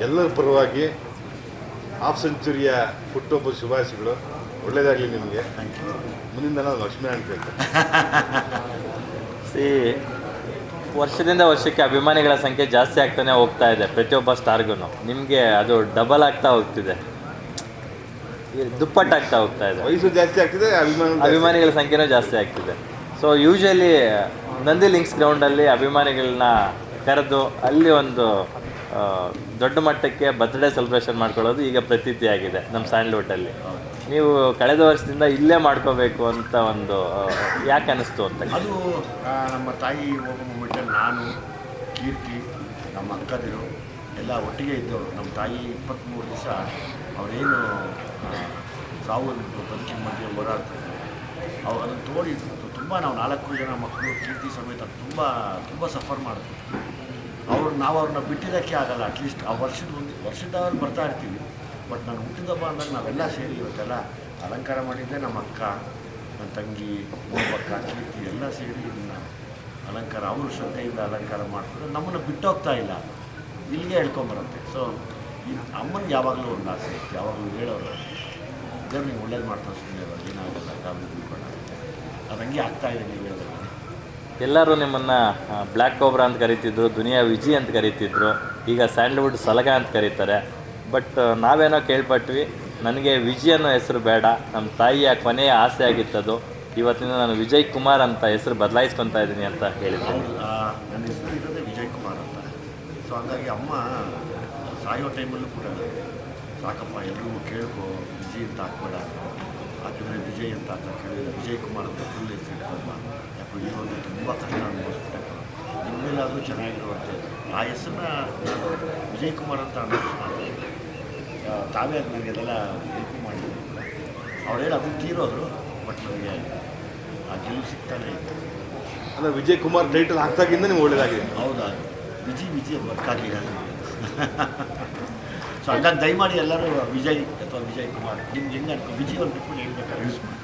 ಎಲ್ಲರ ಪರವಾಗಿ ಹಾಫ್ ಸೆಂಚುರಿಯ ಹುಟ್ಟುಹಬ್ಬ ಶುಭಾಶಯಗಳು. ಒಳ್ಳೆಯದಾಗಲಿ ನಿಮಗೆ. ಮುಂದಿನ ನಾನು ಲಕ್ಷ್ಮೀ ಅಂತ ಹೇಳ್ತೇನೆ. ವರ್ಷದಿಂದ ವರ್ಷಕ್ಕೆ ಅಭಿಮಾನಿಗಳ ಸಂಖ್ಯೆ ಜಾಸ್ತಿ ಆಗ್ತಾನೆ ಹೋಗ್ತಾ ಇದೆ ಪ್ರತಿಯೊಬ್ಬ ಸ್ಟಾರ್ಗೂ. ನಿಮಗೆ ಅದು ಡಬಲ್ ಆಗ್ತಾ ಹೋಗ್ತಿದೆ, ದುಪ್ಪಟ್ಟಾಗ್ತಾ ಹೋಗ್ತಾ ಇದೆ. ವಯಸ್ಸು ಜಾಸ್ತಿ ಆಗ್ತಿದೆ, ಅಭಿಮಾನಿಗಳ ಸಂಖ್ಯೆನೂ ಜಾಸ್ತಿ ಆಗ್ತಿದೆ. ಸೊ ಯೂಶ್ವಲಿ ನಂದಿ ಲಿಂಕ್ಸ್ ಗ್ರೌಂಡಲ್ಲಿ ಅಭಿಮಾನಿಗಳನ್ನ ಕರೆದು ಅಲ್ಲಿ ಒಂದು ದೊಡ್ಡ ಮಟ್ಟಕ್ಕೆ ಬರ್ತ್ಡೇ ಸೆಲೆಬ್ರೇಷನ್ ಮಾಡ್ಕೊಳ್ಳೋದು ಈಗ ಪ್ರತೀತಿ ಆಗಿದೆ ನಮ್ಮ ಸ್ಯಾಂಡ್ಲ್ವುಡ್ಡಲ್ಲಿ. ನೀವು ಕಳೆದ ವರ್ಷದಿಂದ ಇಲ್ಲೇ ಮಾಡ್ಕೋಬೇಕು ಅಂತ ಒಂದು ಯಾಕೆ ಅನ್ನಿಸ್ತು ಅಂತ? ಅದು ನಮ್ಮ ತಾಯಿ ಹೋಗೋ ಮೂಮೆಂಟಲ್ಲಿ ನಾನು, ಕೀರ್ತಿ, ನಮ್ಮ ಅಕ್ಕದಿರು ಎಲ್ಲ ಒಟ್ಟಿಗೆ ಇದ್ದವರು. ನಮ್ಮ ತಾಯಿ 23 ದಿವಸ ಅವರೇನು ಸಾವು ಬದುಕಿನ ಮಧ್ಯೆ ಹೋರಾಡ್ತಾರೆ, ಅವ್ರು ಅದನ್ನು ತೋಡಿ ತುಂಬ ನಾವು 4 ಜನ ಮಕ್ಕಳು ಕೀರ್ತಿ ಸಮೇತ ತುಂಬ ಸಫರ್ ಮಾಡಿದ್ರು. ನಾವು ಅವ್ರನ್ನ ಬಿಟ್ಟಿದ್ದಕ್ಕೆ ಆಗಲ್ಲ. ಅಟ್ಲೀಸ್ಟ್ ಆ ವರ್ಷದವ್ರು ಬರ್ತಾ ಇರ್ತೀವಿ. ಬಟ್ ನಾನು ಹುಟ್ಟಿದಬ್ಬ ಅಂದಾಗ ನಾವೆಲ್ಲ ಸೇರಿ ಇವತ್ತೆಲ್ಲ ಅಲಂಕಾರ ಮಾಡಿದ್ದೆ. ನಮ್ಮ ಅಕ್ಕ, ನನ್ನ ತಂಗಿ, ಒಬ್ಬಕ್ಕ, ಕೀರ್ತಿ ಎಲ್ಲ ಸೇರಿ ಇದನ್ನು ಅಲಂಕಾರ ಅವರು ಶ್ರದ್ಧೆಯಿಂದ ಅಲಂಕಾರ ಮಾಡ್ತಾರೆ. ನಮ್ಮನ್ನು ಬಿಟ್ಟೋಗ್ತಾ ಇಲ್ಲ, ಇಲ್ಲಿಗೆ ಹೇಳ್ಕೊಂಬರುತ್ತೆ. ಸೊ ಈ ಅಮ್ಮನಿಗೆ ಯಾವಾಗಲೂ ಒಂದು ಆಸೆ ಇತ್ತು, ಯಾವಾಗಲೂ ಹೇಳೋರು ದೇವ್ರು ನೀವು ಒಳ್ಳೇದು ಮಾಡ್ತಾ ಸುಮ್ಮನೆ ಏನಾಗಲ್ಲ, ತಾವು ಬಿಟ್ಬೇಡ. ಅದು ಹಂಗೆ ಆಗ್ತಾಯಿದೆ. ನೀವು ಹೇಳೋದು ಎಲ್ಲರೂ ನಿಮ್ಮನ್ನು ಬ್ಲ್ಯಾಕ್ ಕೋಬ್ರಾ ಅಂತ ಕರೀತಿದ್ರು, ದುನಿಯಾ ವಿಜಿ ಅಂತ ಕರೀತಿದ್ರು, ಈಗ ಸ್ಯಾಂಡ್ಲ್ವುಡ್ ಸಲಗ ಅಂತ ಕರೀತಾರೆ. ಬಟ್ ನಾವೇನೋ ಕೇಳ್ಪಟ್ವಿ, ನನಗೆ ವಿಜಯ್ ಅನ್ನೋ ಹೆಸರು ಬೇಡ, ನಮ್ಮ ತಾಯಿಯ ಕೊನೆಯ ಆಸೆ ಆಗಿತ್ತದು, ಇವತ್ತಿನ ನಾನು ವಿಜಯ್ ಕುಮಾರ್ ಅಂತ ಹೆಸರು ಬದಲಾಯಿಸ್ಕೊತಾ ಇದ್ದೀನಿ ಅಂತ ಹೇಳಿದ್ದೆ. ನನ್ನ ಹೆಸರು ಇರೋದೇ ವಿಜಯ್ ಕುಮಾರ್ ಅಂತ. ಸೊ ಹಾಗಾಗಿ ಅಮ್ಮ ಸಾಯೋ ಟೈಮಲ್ಲೂ ಕೂಡ ಸಾಕಪ್ಪ ಎಲ್ಲರೂ ಕೇಳ್ಕೊ, ವಿಜಯ್ ಅಂತ ಹಾಕ್ಬೇಡ, ಹಾಕಿದ್ರೆ ವಿಜಯ್ ಅಂತ ಕೇಳಿದ್ರೆ ವಿಜಯ್ ಕುಮಾರ್ ಅಂತ ಫುಲ್ ಹೆಸರಿಟ್ಟಮ್ಮ. ಯಾಕೆ ಇರೋದು ತುಂಬ ಕಷ್ಟ ಅನುಭವಿಸ್ಬಿಟ್ಟೆ, ನಿಮ್ಮೇಲಾದರೂ ಚೆನ್ನಾಗಿರುವಂತೆ ಆ ಹೆಸರನ್ನ ನಾನು ವಿಜಯ್ ಕುಮಾರ್ ಅಂತ ಅನೌನ್ಸ್ ಮಾಡಿದೆ. ತಾವೇ ಅದು ನನಗೆಲ್ಲ ಹೆಲ್ಪ್ ಮಾಡಿದ್ರು. ಅವ್ರು ಹೇಳಿ ಅದನ್ನು ತೀರೋದ್ರು. ಬಟ್ ನನಗೆ ಆ ಗೆಲುವು ಸಿಗ್ತಾನೆ ಇತ್ತು. ಅಲ್ಲ, ವಿಜಯ್ ಕುಮಾರ್ ಟೈಟಲ್ ಹಾಕ್ದಾಗಿಂದ ನೀವು ಒಳ್ಳೆಯದಾಗಿದೆ. ಹೌದಾ, ವಿಜಯ್ ವರ್ಕ್ ಆಗಲಿಲ್ಲ. ಸೊ ಹಂಗಾಗಿ ದಯಮಾಡಿ ಎಲ್ಲರೂ ವಿಜಯ್ ಅಥವಾ ವಿಜಯ್ ಕುಮಾರ್ ನಿಮ್ಗೆ ಹೆಂಗೆ ಅನ್ಕೊ ವಿಜಯ್ ಒಂದು ಬಿಟ್ಬಿಟ್ಟು ಹೇಳ್ಬೇಕಾದ್ರೆ ಯೂಸ್ ಮಾಡಿ.